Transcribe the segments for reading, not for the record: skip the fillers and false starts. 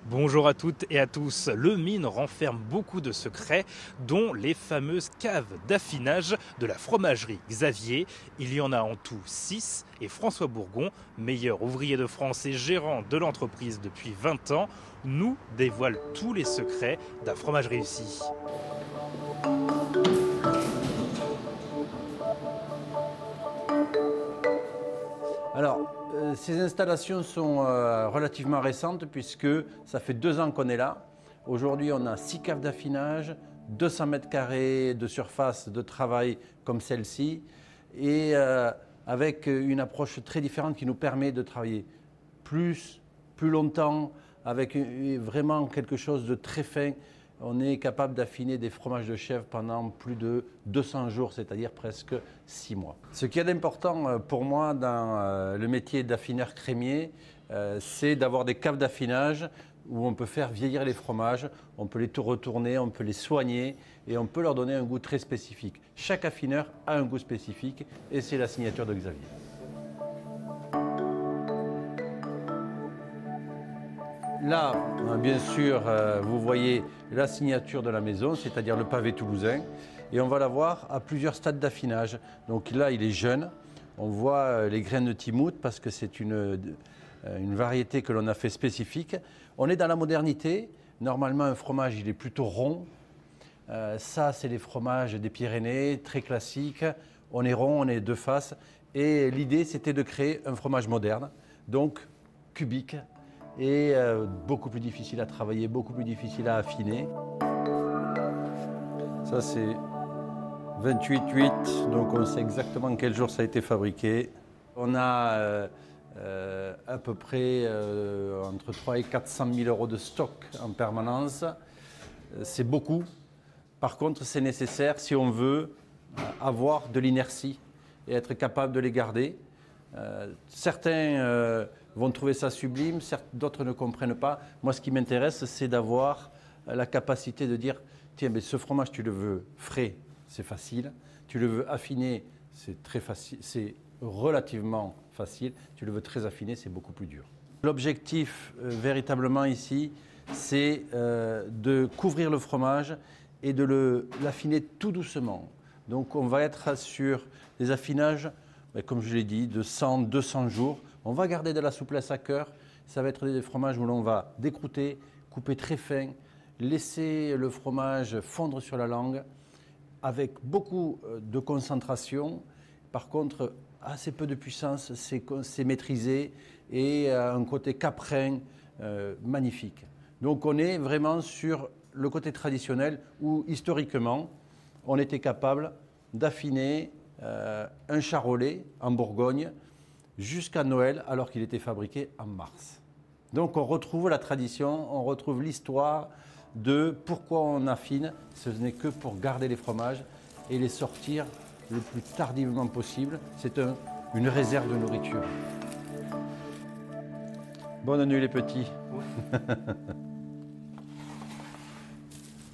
Bonjour à toutes et à tous. Le Mine renferme beaucoup de secrets, dont les fameuses caves d'affinage de la fromagerie Xavier. Il y en a en tout 6 et François Bourgon, meilleur ouvrier de France et gérant de l'entreprise depuis 20 ans, nous dévoile tous les secrets d'un fromage réussi. Ces installations sont relativement récentes puisque ça fait 2 ans qu'on est là. Aujourd'hui, on a 6 caves d'affinage, 200 mètres carrés de surface de travail comme celle-ci et avec une approche très différente qui nous permet de travailler plus longtemps avec vraiment quelque chose de très fin. On est capable d'affiner des fromages de chèvre pendant plus de 200 jours, c'est-à-dire presque 6 mois. Ce qui est important pour moi dans le métier d'affineur crémier, c'est d'avoir des caves d'affinage où on peut faire vieillir les fromages, on peut les retourner, on peut les soigner et on peut leur donner un goût très spécifique. Chaque affineur a un goût spécifique et c'est la signature de Xavier. Là, bien sûr, vous voyez la signature de la maison, c'est-à-dire le pavé toulousain. Et on va la voir à plusieurs stades d'affinage. Donc là, il est jeune. On voit les graines de Timout parce que c'est une variété que l'on a fait spécifique. On est dans la modernité. Normalement, un fromage, il est plutôt rond. Ça, c'est les fromages des Pyrénées, très classiques. On est rond, on est de face. Et l'idée, c'était de créer un fromage moderne, donc cubique, et beaucoup plus difficile à travailler, beaucoup plus difficile à affiner. Ça c'est 28,8, donc on sait exactement quel jour ça a été fabriqué. On a à peu près entre 300 et 400 000 euros de stock en permanence. C'est beaucoup. Par contre, c'est nécessaire si on veut avoir de l'inertie et être capable de les garder. Certains vont trouver ça sublime, d'autres ne comprennent pas. Moi, ce qui m'intéresse, c'est d'avoir la capacité de dire tiens, mais ce fromage, tu le veux frais, c'est facile. Tu le veux affiné, c'est très facile, c'est relativement facile. Tu le veux très affiné, c'est beaucoup plus dur. L'objectif, véritablement ici, c'est de couvrir le fromage et de l'affiner tout doucement. Donc, on va être sur des affinages, comme je l'ai dit, de 100, 200 jours. On va garder de la souplesse à cœur. Ça va être des fromages où l'on va décrouter, couper très fin, laisser le fromage fondre sur la langue avec beaucoup de concentration. Par contre, assez peu de puissance, c'est maîtrisé et un côté caprin magnifique. Donc on est vraiment sur le côté traditionnel où historiquement, on était capable d'affiner un charolais en Bourgogne jusqu'à Noël alors qu'il était fabriqué en mars. Donc on retrouve la tradition, on retrouve l'histoire de pourquoi on affine. Ce n'est que pour garder les fromages et les sortir le plus tardivement possible. C'est une réserve de nourriture. Bonne nuit les petits.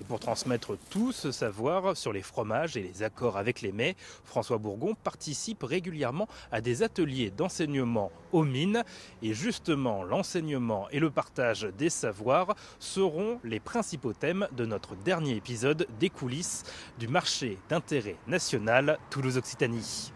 Et pour transmettre tout ce savoir sur les fromages et les accords avec les mets, François Bourgon participe régulièrement à des ateliers d'enseignement aux mines. Et justement, l'enseignement et le partage des savoirs seront les principaux thèmes de notre dernier épisode des coulisses du marché d'intérêt national Toulouse-Occitanie.